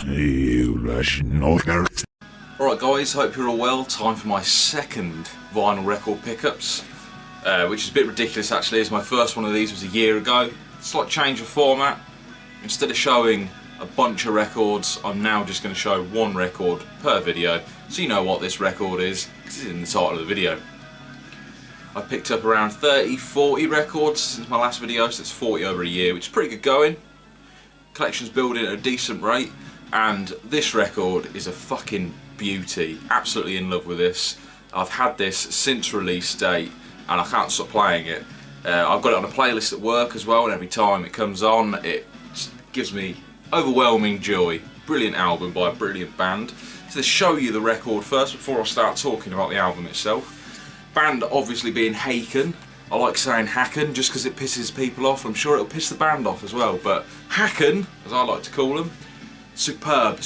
You Russian nerd. Alright guys, hope you're all well. Time for my second vinyl record pickups, which is a bit ridiculous actually, as my first one of these was a year ago. Slight change of format. Instead of showing a bunch of records, I'm now just going to show one record per video, so you know what this record is, because it's in the title of the video. I picked up around 30-40 records since my last video, so it's 40 over a year, which is pretty good going. Collection's building at a decent rate, and this record is a fucking beauty. Absolutely in love with this. I've had this since release date and I can't stop playing it. I've got it on a playlist at work as well, and every time it comes on it gives me overwhelming joy. Brilliant album by a brilliant band. So to show you the record first before I start talking about the album itself. Band obviously being Haken. I like saying Haken just because it pisses people off. I'm sure it'll piss the band off as well, but Haken, as I like to call them, superb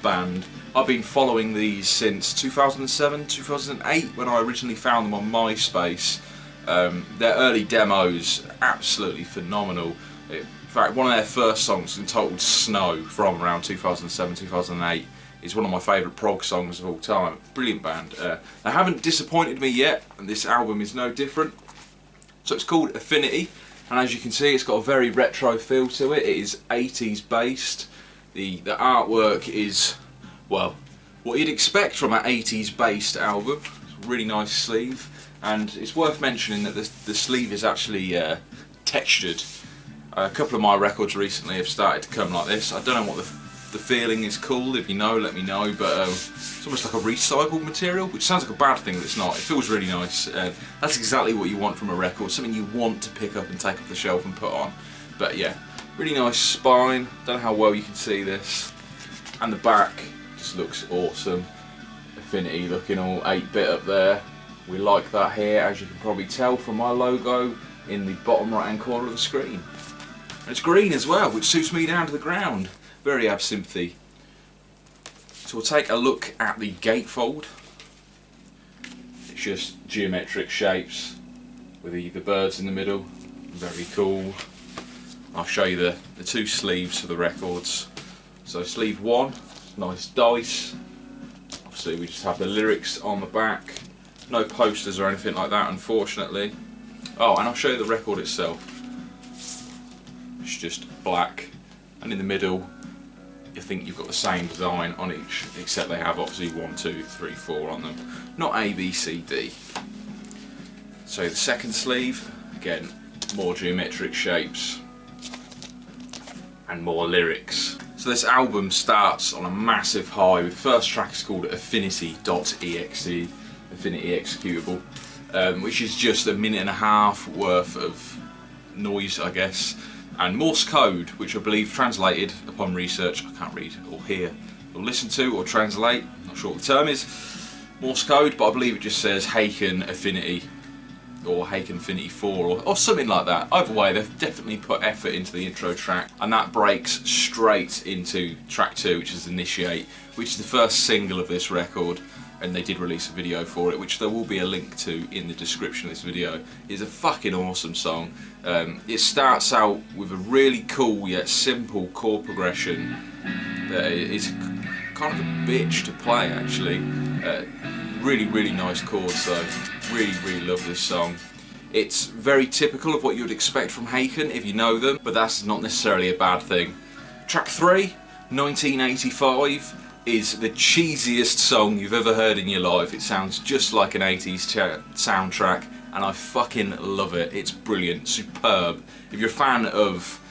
band. I've been following these since 2007, 2008 when I originally found them on MySpace. Their early demos, absolutely phenomenal. In fact, one of their first songs, entitled Snow, from around 2007, 2008, is one of my favourite prog songs of all time. Brilliant band. They haven't disappointed me yet, and this album is no different. So it's called Affinity, and as you can see it's got a very retro feel to it. It is 80s based. The artwork is, well, what you'd expect from an 80s based album. It's a really nice sleeve, and it's worth mentioning that the sleeve is actually textured. A couple of my records recently have started to come like this. I don't know what the feeling is called. If you know, let me know, but it's almost like a recycled material, which sounds like a bad thing, but it's not. It feels really nice. That's exactly what you want from a record, something you want to pick up and take off the shelf and put on. But yeah, really nice spine. Don't know how well you can see this. And the back just looks awesome. Affinity looking all 8-bit up there. We like that here, as you can probably tell from my logo in the bottom right hand corner of the screen. And it's green as well, which suits me down to the ground. Very absinthe-y. So we'll take a look at the gatefold. It's just geometric shapes with the birds in the middle. Very cool. I'll show you the two sleeves for the records. So sleeve one, nice dice. Obviously we just have the lyrics on the back. No posters or anything like that, unfortunately. Oh, and I'll show you the record itself. It's just black, and in the middle you think you've got the same design on each, except they have obviously 1, 2, 3, 4 on them. Not A, B, C, D. So the second sleeve, again, more geometric shapes and more lyrics. So this album starts on a massive high. The first track is called Affinity.exe, Affinity executable, which is just a minute and a half worth of noise, I guess, and Morse code, which I believe translated upon research, I can't read or hear or listen to or translate, not sure what the term is, Morse code, but I believe it just says Haken Affinity or Haken Affinity 4 or something like that. Either way, they've definitely put effort into the intro track, and that breaks straight into track 2, which is Initiate, which is the first single of this record, and they did release a video for it, which there will be a link to in the description of this video. It's a fucking awesome song. It starts out with a really cool yet simple chord progression that is kind of a bitch to play actually. Really nice chords, so really love this song. It's very typical of what you would expect from Haken if you know them, but that's not necessarily a bad thing. Track 3, 1985, is the cheesiest song you've ever heard in your life. It sounds just like an 80s soundtrack, and I fucking love it. It's brilliant, superb. If you're a fan of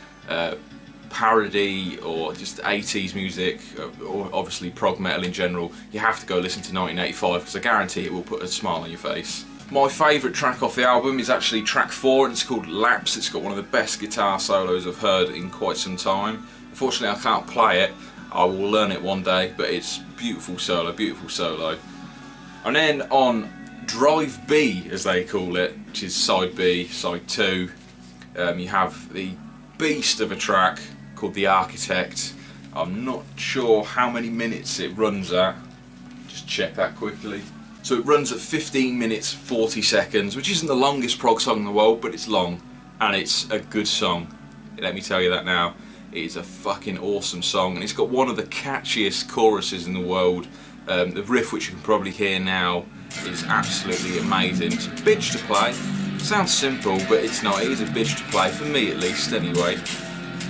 parody or just 80s music, or obviously prog metal in general, you have to go listen to 1985, because I guarantee it will put a smile on your face. My favourite track off the album is actually track 4, and it's called Lapse. It's got one of the best guitar solos I've heard in quite some time. Unfortunately I can't play it. I will learn it one day, but it's beautiful solo, beautiful solo. And then on Drive B, as they call it, which is side B, side 2, you have the beast of a track called The Architect. I'm not sure how many minutes it runs at, just check that quickly. So it runs at 15 minutes 40 seconds, which isn't the longest prog song in the world, but it's long, and it's a good song. Let me tell you that now. It is a fucking awesome song, and it's got one of the catchiest choruses in the world. The riff, which you can probably hear now, is absolutely amazing. It's a bitch to play. Sounds simple, but it's not. It is a bitch to play, for me at least, anyway.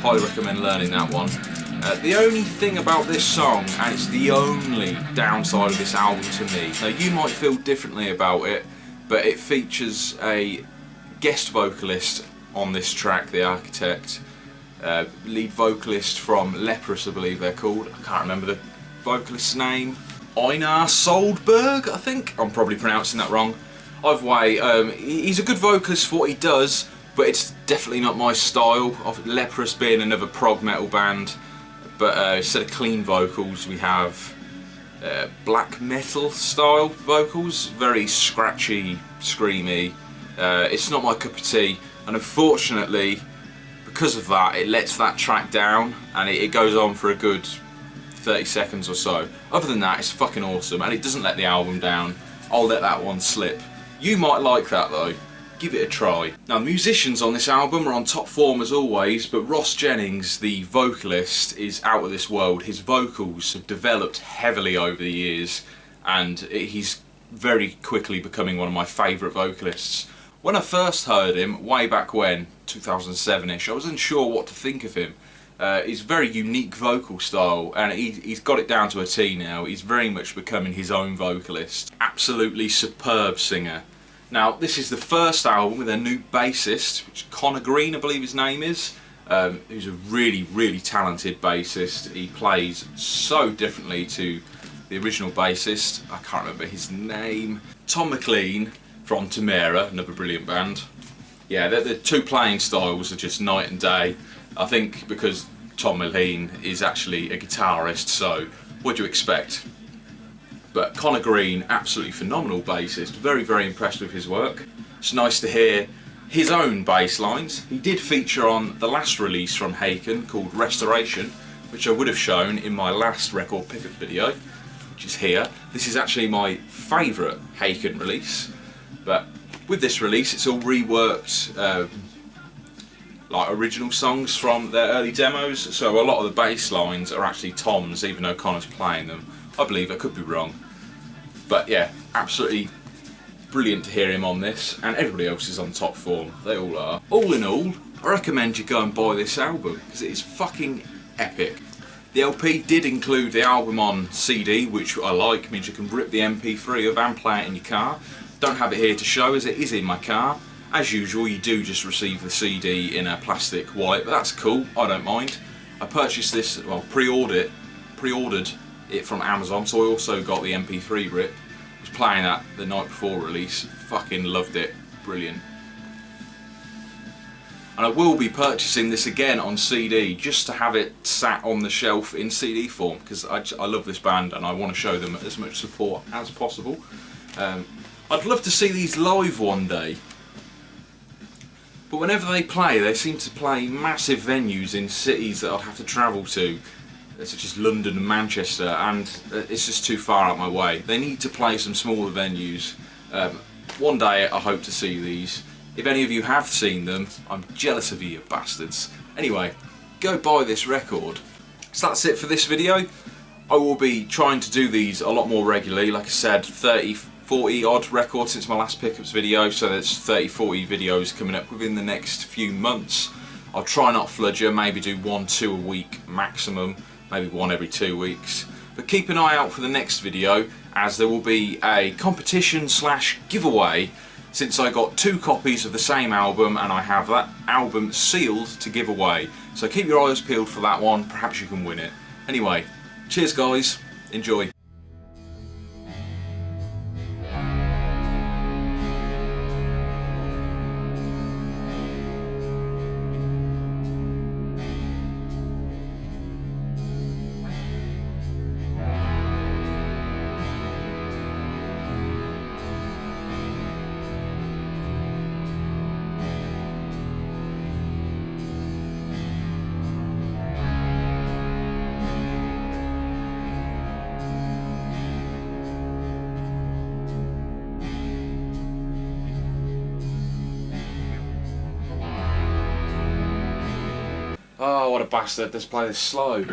Highly recommend learning that one. The only thing about this song, and it's the only downside of this album to me, now you might feel differently about it, but it features a guest vocalist on this track, The Architect, lead vocalist from Leprous, I believe they're called. I can't remember the vocalist's name. Einar Soldberg, I think. I'm probably pronouncing that wrong. Either way, he's a good vocalist for what he does, but it's definitely not my style. Of Leprous being another prog metal band, but instead of clean vocals, we have black metal style vocals, very scratchy, screamy. It's not my cup of tea, and unfortunately, because of that, it lets that track down, and it goes on for a good 30 seconds or so. Other than that, it's fucking awesome, and it doesn't let the album down. I'll let that one slip. You might like that though. Give it a try. Now, the musicians on this album are on top form as always, but Ross Jennings, the vocalist, is out of this world. His vocals have developed heavily over the years, and he's very quickly becoming one of my favourite vocalists. When I first heard him, way back when, 2007-ish, I was unsure what to think of him. He's a very unique vocal style, and he's got it down to a T now. He's very much becoming his own vocalist. Absolutely superb singer. Now, this is the first album with a new bassist, which Connor Green, I believe his name is, who's a really, really talented bassist. He plays so differently to the original bassist. I can't remember his name. Tom McLean from Tamara, another brilliant band. Yeah, the two playing styles are just night and day. I think because Tom McLean is actually a guitarist, so what do you expect? But Connor Green, absolutely phenomenal bassist, very, very impressed with his work. It's nice to hear his own bass lines. He did feature on the last release from Haken called Restoration, which I would have shown in my last record pickup video, which is here. This is actually my favourite Haken release, but with this release it's all reworked like original songs from their early demos, so a lot of the bass lines are actually Tom's, even though Connor's playing them. I believe, I could be wrong. But yeah, absolutely brilliant to hear him on this, and everybody else is on top form. They all are. All in all, I recommend you go and buy this album, because it is fucking epic. The LP did include the album on CD, which I like, means you can rip the MP3 of and play it in your car. Don't have it here to show as it is in my car. As usual, you do just receive the CD in a plastic wallet, but that's cool, I don't mind. I purchased this, well, pre-ordered it from Amazon, so I also got the MP3 rip. I was playing that the night before release, fucking loved it, brilliant. And I will be purchasing this again on CD just to have it sat on the shelf in CD form, because I love this band and I want to show them as much support as possible. I'd love to see these live one day, but whenever they play, they seem to play massive venues in cities that I'd have to travel to, such as London and Manchester, and it's just too far out my way. They need to play some smaller venues. One day I hope to see these. If any of you have seen them, I'm jealous of you bastards. Anyway, go buy this record. So that's it for this video. I will be trying to do these a lot more regularly. Like I said, 30-40 odd records since my last pickups video, so there's 30-40 videos coming up within the next few months. I'll try not flood you, maybe do 1-2 a week maximum. Maybe one every 2 weeks. But keep an eye out for the next video, as there will be a competition / giveaway, since I got 2 copies of the same album and I have that album sealed to give away. So keep your eyes peeled for that one, perhaps you can win it. Anyway, cheers guys, enjoy. Oh, what a bastard, let's play this slow.